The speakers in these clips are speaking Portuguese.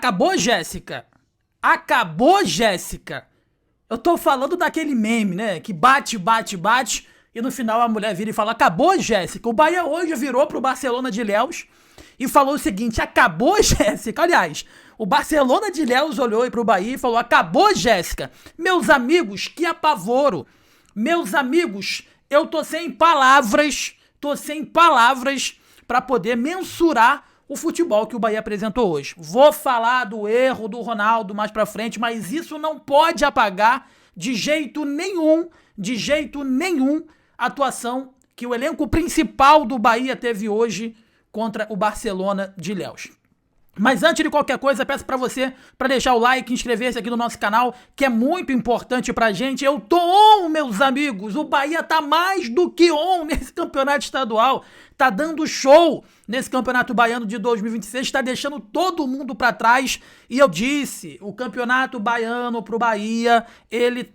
Acabou, Jéssica? Acabou, Jéssica? Eu tô falando daquele meme, né? Que bate, bate, bate, e no final a mulher vira e fala: acabou, Jéssica? O Bahia hoje virou pro Barcelona de Ilhéus e falou o seguinte: acabou, Jéssica? Aliás, o Barcelona de Ilhéus olhou pro Bahia e falou: acabou, Jéssica? Meus amigos, que apavoro. Meus amigos, eu tô sem palavras pra poder mensurar o futebol que o Bahia apresentou hoje. Vou falar do erro do Ronaldo mais pra frente, mas isso não pode apagar de jeito nenhum, a atuação que o elenco principal do Bahia teve hoje contra o Barcelona de Ilhéus. Mas antes de qualquer coisa, peço pra você pra deixar o like, inscrever-se aqui no nosso canal, que é muito importante pra gente. Eu tô on, meus amigos. O Bahia tá mais do que on nesse campeonato estadual. Tá dando show nesse campeonato baiano de 2026, tá deixando todo mundo pra trás. E eu disse, o campeonato baiano pro Bahia, ele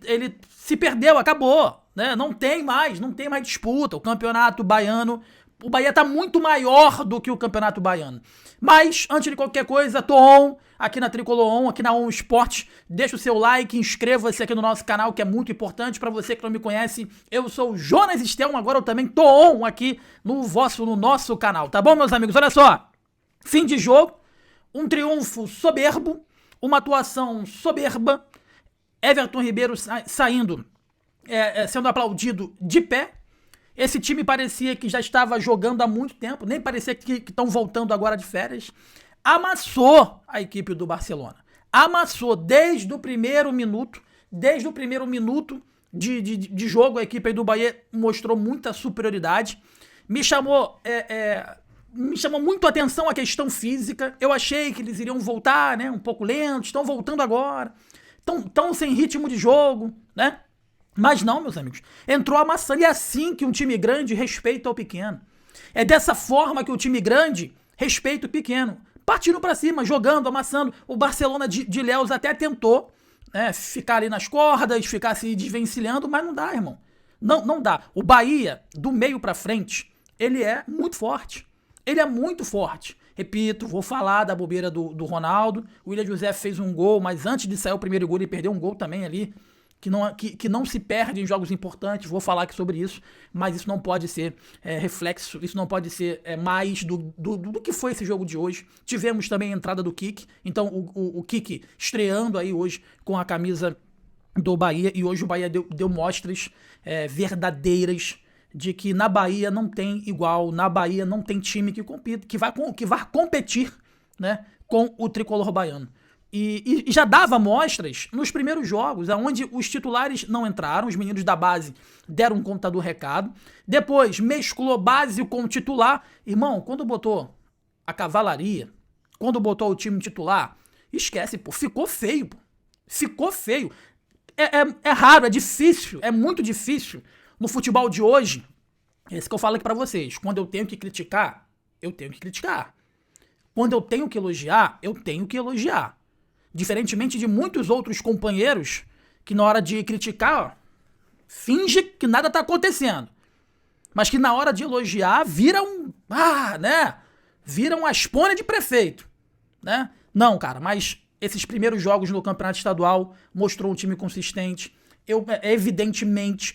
se perdeu, acabou, né? Não tem mais disputa. O campeonato baiano, o Bahia tá muito maior do que o campeonato baiano. Mas, antes de qualquer coisa, tô on aqui na Tricolor On, aqui na On Sport. Deixa o seu like, inscreva-se aqui no nosso canal, que é muito importante. Pra você que não me conhece, eu sou o Jonas Estelma, agora eu também tô on aqui no nosso canal, tá bom, meus amigos? Olha só, fim de jogo, um triunfo soberbo, uma atuação soberba, Everton Ribeiro saindo, sendo aplaudido de pé. Esse time parecia que já estava jogando há muito tempo, nem parecia que estão voltando agora de férias. Amassou a equipe do Barcelona. Amassou desde o primeiro minuto de jogo. A equipe do Bahia mostrou muita superioridade. Me chamou muito a atenção a questão física. Eu achei que eles iriam voltar, né, um pouco lentos, estão voltando agora. Estão sem ritmo de jogo, né? Mas não, meus amigos, entrou amassando. E é assim que um time grande respeita o pequeno. É dessa forma que o time grande respeita o pequeno. Partindo pra cima, jogando, amassando. O Barcelona de Ilhéus até tentou, né, ficar ali nas cordas, ficar se desvencilhando, mas não dá, irmão. Não dá. O Bahia, do meio pra frente, ele é muito forte. Ele é muito forte. Repito, vou falar da bobeira do Ronaldo. O William José fez um gol, mas antes de sair o primeiro gol, ele perdeu um gol também ali, que não se perde em jogos importantes. Vou falar aqui sobre isso, mas isso não pode ser reflexo, isso não pode ser mais do que foi esse jogo de hoje. Tivemos também a entrada do Kik, então o Kik estreando aí hoje com a camisa do Bahia, e hoje o Bahia deu mostras verdadeiras de que na Bahia não tem igual, na Bahia não tem time que vai competir, né, com o tricolor baiano. E já dava mostras nos primeiros jogos, onde os titulares não entraram, os meninos da base deram conta do recado. Depois mesclou base com o titular. Irmão, quando botou a cavalaria, quando botou o time titular, esquece, pô, ficou feio, pô. Ficou feio. É raro, é difícil, é muito difícil no futebol de hoje. Esse que eu falo aqui pra vocês. Quando eu tenho que criticar, eu tenho que criticar. Quando eu tenho que elogiar, eu tenho que elogiar. Diferentemente de muitos outros companheiros que na hora de criticar, ó, finge que nada tá acontecendo. Mas que na hora de elogiar vira vira uma espona de prefeito, né? Não, cara, mas esses primeiros jogos no campeonato estadual mostrou um time consistente. Evidentemente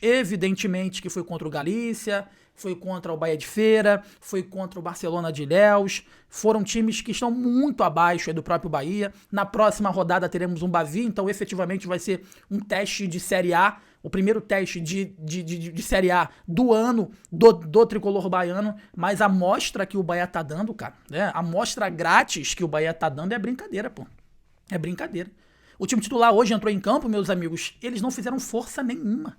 que foi contra o Galícia, foi contra o Bahia de Feira, foi contra o Barcelona de Ilhéus. Foram times que estão muito abaixo do próprio Bahia. Na próxima rodada teremos um Bavi, então efetivamente vai ser um teste de Série A, o primeiro teste de Série A do ano do tricolor baiano. Mas a amostra que o Bahia tá dando, cara, né? A amostra grátis que o Bahia tá dando é brincadeira, pô. É brincadeira. O time titular hoje entrou em campo, meus amigos, eles não fizeram força nenhuma.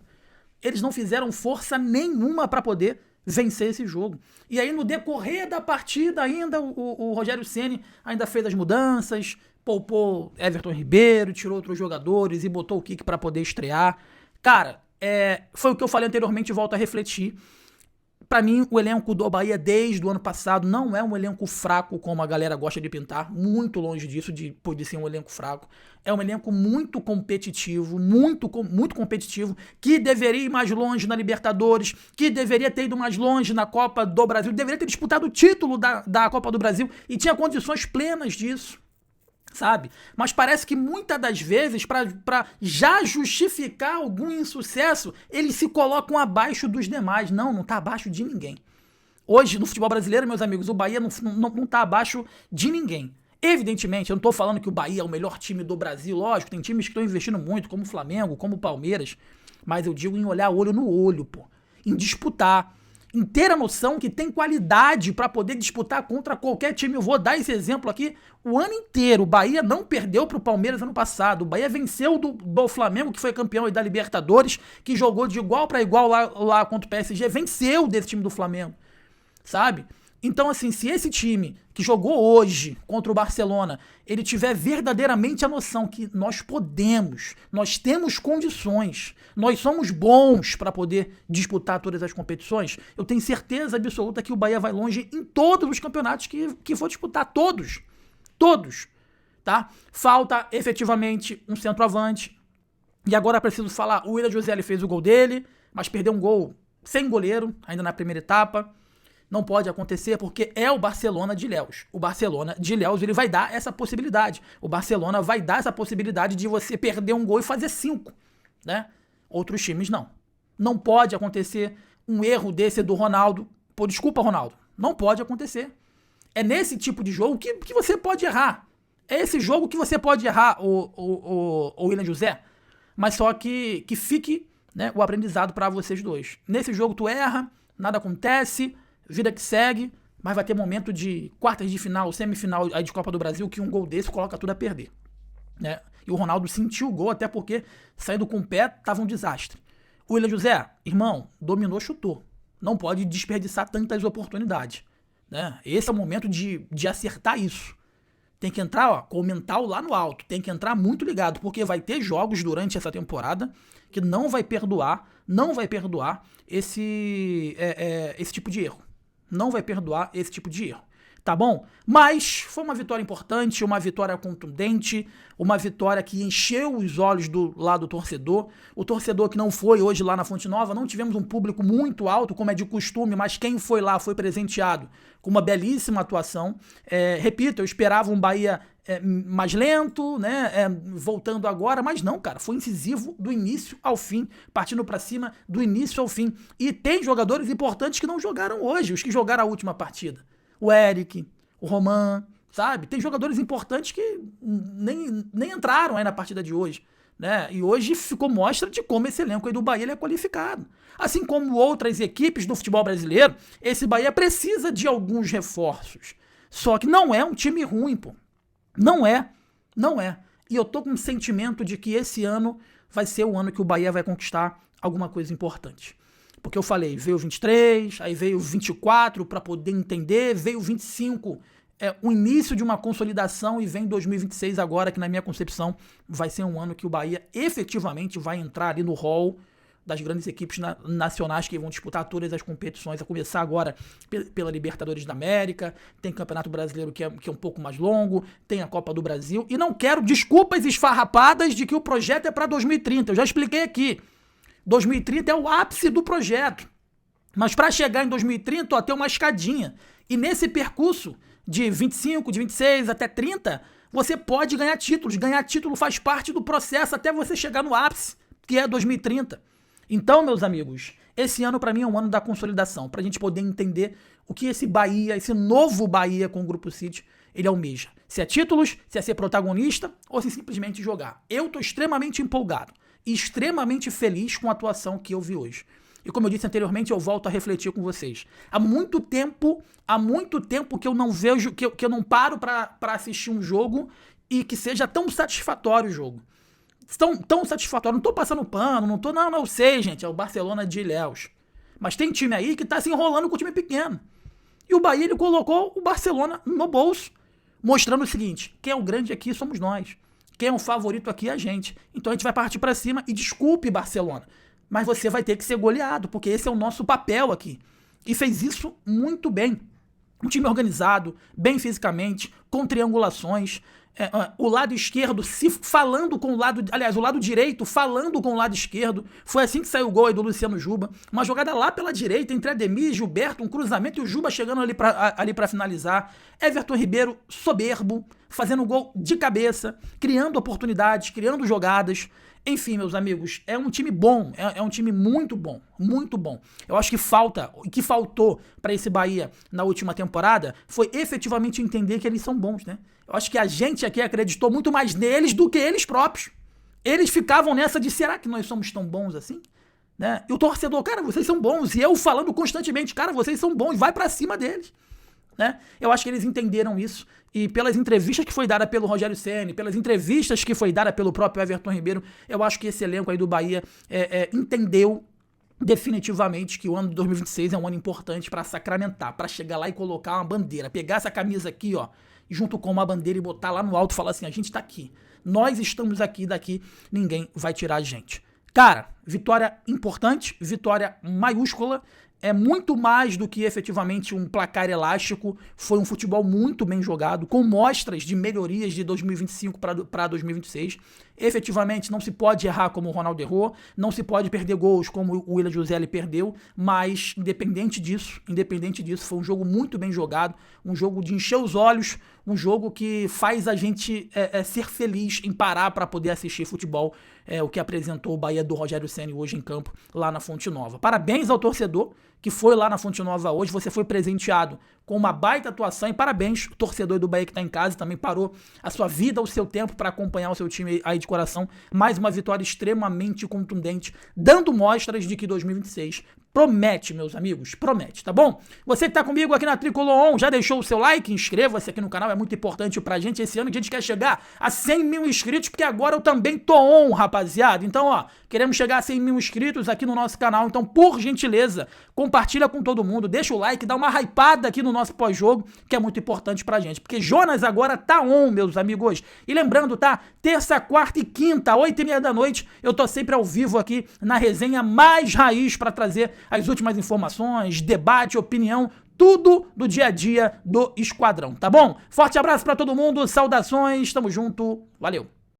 Eles não fizeram força nenhuma para poder vencer esse jogo. E aí, no decorrer da partida, ainda o Rogério Ceni ainda fez as mudanças, poupou Everton Ribeiro, tirou outros jogadores e botou o Kik para poder estrear. Cara, foi o que eu falei anteriormente e volto a refletir. Pra mim, o elenco do Bahia desde o ano passado não é um elenco fraco como a galera gosta de pintar. Muito longe disso, de ser um elenco fraco. É um elenco muito competitivo, muito competitivo, que deveria ir mais longe na Libertadores, que deveria ter ido mais longe na Copa do Brasil, deveria ter disputado o título da Copa do Brasil e tinha condições plenas disso. sabe? Mas parece que muitas das vezes, pra já justificar algum insucesso, eles se colocam abaixo dos demais. Não tá abaixo de ninguém. Hoje, no futebol brasileiro, meus amigos, o Bahia não tá abaixo de ninguém. Evidentemente, eu não tô falando que o Bahia é o melhor time do Brasil, lógico, tem times que estão investindo muito, como o Flamengo, como o Palmeiras, mas eu digo em olhar olho no olho, pô, em disputar, em ter a noção que tem qualidade para poder disputar contra qualquer time. Eu vou dar esse exemplo aqui, o ano inteiro, o Bahia não perdeu pro Palmeiras ano passado, o Bahia venceu do Flamengo, que foi campeão da Libertadores, que jogou de igual para igual lá contra o PSG, venceu desse time do Flamengo, sabe? Então, assim, se esse time que jogou hoje contra o Barcelona, ele tiver verdadeiramente a noção que nós podemos, nós temos condições, nós somos bons para poder disputar todas as competições, eu tenho certeza absoluta que o Bahia vai longe em todos os campeonatos que for disputar, todos, tá? Falta efetivamente um centroavante, e agora preciso falar, o Willian José ele fez o gol dele, mas perdeu um gol sem goleiro, ainda na primeira etapa. Não pode acontecer porque é o Barcelona de Ilhéus. O Barcelona de Ilhéus, ele vai dar essa possibilidade. O Barcelona vai dar essa possibilidade de você perder um gol e fazer 5, né? Outros times não. Não pode acontecer um erro desse do Ronaldo. Pô, desculpa, Ronaldo. Não pode acontecer. É nesse tipo de jogo que você pode errar. É esse jogo que você pode errar, o Willian José. Mas só que fique, né, o aprendizado para vocês dois. Nesse jogo tu erra, nada acontece, vida que segue, mas vai ter momento de quartas de final, semifinal aí de Copa do Brasil, que um gol desse coloca tudo a perder, né? E o Ronaldo sentiu o gol, até porque saindo com o pé tava um desastre. O Willian José, irmão, dominou, chutou. Não pode desperdiçar tantas oportunidades, né? Esse é o momento de acertar isso. Tem que entrar, ó, com o mental lá no alto, tem que entrar muito ligado, porque vai ter jogos durante essa temporada que não vai perdoar esse tipo de erro. Não vai perdoar esse tipo de erro, tá bom? Mas foi uma vitória importante, uma vitória contundente, uma vitória que encheu os olhos do lado do torcedor. O torcedor que não foi hoje lá na Fonte Nova, não tivemos um público muito alto, como é de costume, mas quem foi lá foi presenteado com uma belíssima atuação. Repito, eu esperava um Bahia mais lento, né, voltando agora, mas não, cara, foi incisivo do início ao fim, partindo pra cima do início ao fim. E tem jogadores importantes que não jogaram hoje, os que jogaram a última partida. O Eric, o Roman, sabe? Tem jogadores importantes que nem entraram aí na partida de hoje, né? E hoje ficou mostra de como esse elenco aí do Bahia ele é qualificado. Assim como outras equipes do futebol brasileiro, esse Bahia precisa de alguns reforços. Só que não é um time ruim, pô. Não é. E eu tô com um sentimento de que esse ano vai ser o ano que o Bahia vai conquistar alguma coisa importante. Porque eu falei, veio o 23, aí veio o 24 para poder entender, veio o 25, o início de uma consolidação, e vem 2026 agora, que na minha concepção vai ser um ano que o Bahia efetivamente vai entrar ali no hall das grandes equipes nacionais que vão disputar todas as competições, a começar agora pela Libertadores da América, tem Campeonato Brasileiro que é um pouco mais longo, tem a Copa do Brasil, e não quero desculpas esfarrapadas de que o projeto é para 2030, eu já expliquei aqui, 2030 é o ápice do projeto, mas para chegar em 2030, ó, tem uma escadinha, e nesse percurso de 25, de 26 até 30, você pode ganhar título faz parte do processo até você chegar no ápice, que é 2030. Então, meus amigos, esse ano para mim é um ano da consolidação, pra gente poder entender o que esse Bahia, esse novo Bahia com o Grupo City, ele almeja. Se é títulos, se é ser protagonista ou se simplesmente jogar. Eu tô extremamente empolgado e extremamente feliz com a atuação que eu vi hoje. E como eu disse anteriormente, eu volto a refletir com vocês. Há muito tempo que eu não vejo, que eu não paro pra assistir um jogo e que seja tão satisfatório o jogo. Tão satisfatório, não tô passando pano, não, eu sei, gente, é o Barcelona de Ilhéus. Mas tem time aí que tá se enrolando com o time pequeno. E o Bahia, ele colocou o Barcelona no bolso, mostrando o seguinte, quem é o grande aqui somos nós. Quem é o favorito aqui é a gente. Então a gente vai partir pra cima e desculpe, Barcelona, mas você vai ter que ser goleado, porque esse é o nosso papel aqui. E fez isso muito bem. Um time organizado, bem fisicamente, com triangulações, o lado esquerdo se falando com o lado... Aliás, o lado direito falando com o lado esquerdo. Foi assim que saiu o gol aí do Luciano Juba. Uma jogada lá pela direita, entre Ademir e Gilberto, um cruzamento e o Juba chegando ali pra finalizar. Everton Ribeiro, soberbo, fazendo gol de cabeça, criando oportunidades, criando jogadas. Enfim, meus amigos, é um time bom, é um time muito bom, muito bom. Eu acho que faltou para esse Bahia na última temporada foi efetivamente entender que eles são bons, né? Eu acho que a gente aqui acreditou muito mais neles do que eles próprios. Eles ficavam nessa de, será que nós somos tão bons assim? Né? E o torcedor, cara, vocês são bons. E eu falando constantemente, cara, vocês são bons, vai pra cima deles. Né? Eu acho que eles entenderam isso. E pelas entrevistas que foi dada pelo Rogério Ceni, pelas entrevistas que foi dada pelo próprio Everton Ribeiro, eu acho que esse elenco aí do Bahia entendeu definitivamente que o ano de 2026 é um ano importante pra sacramentar, pra chegar lá e colocar uma bandeira, pegar essa camisa aqui, ó, junto com uma bandeira e botar lá no alto e falar assim, a gente tá aqui, nós estamos aqui, daqui ninguém vai tirar a gente. Cara, vitória importante, vitória maiúscula, é muito mais do que efetivamente um placar elástico, foi um futebol muito bem jogado, com mostras de melhorias de 2025 para 2026. Efetivamente não se pode errar como o Ronaldo errou, não se pode perder gols como o Willian José perdeu, mas independente disso, foi um jogo muito bem jogado, um jogo de encher os olhos, um jogo que faz a gente ser feliz em parar para poder assistir futebol, o que apresentou o Bahia do Rogério Ceni hoje em campo, lá na Fonte Nova. Parabéns ao torcedor que foi lá na Fonte Nova hoje, você foi presenteado com uma baita atuação, e parabéns, o torcedor do Bahia que tá em casa, também parou a sua vida, o seu tempo para acompanhar o seu time aí de coração. Mais uma vitória extremamente contundente, dando mostras de que 2026 promete, meus amigos, promete, tá bom? Você que tá comigo aqui na Tricolor On, já deixou o seu like? Inscreva-se aqui no canal, é muito importante pra gente. Esse ano que a gente quer chegar a 100 mil inscritos, porque agora eu também tô on, rapaziada. Então, ó, queremos chegar a 100 mil inscritos aqui no nosso canal, então, por gentileza, compartilha com todo mundo, deixa o like, dá uma hypada aqui no nosso pós-jogo, que é muito importante pra gente, porque Jonas agora tá on, meus amigos. E lembrando, tá? Terça, quarta e quinta, 8h30 da noite, eu tô sempre ao vivo aqui na resenha mais raiz pra trazer as últimas informações, debate, opinião, tudo do dia a dia do Esquadrão, tá bom? Forte abraço pra todo mundo, saudações, tamo junto, valeu!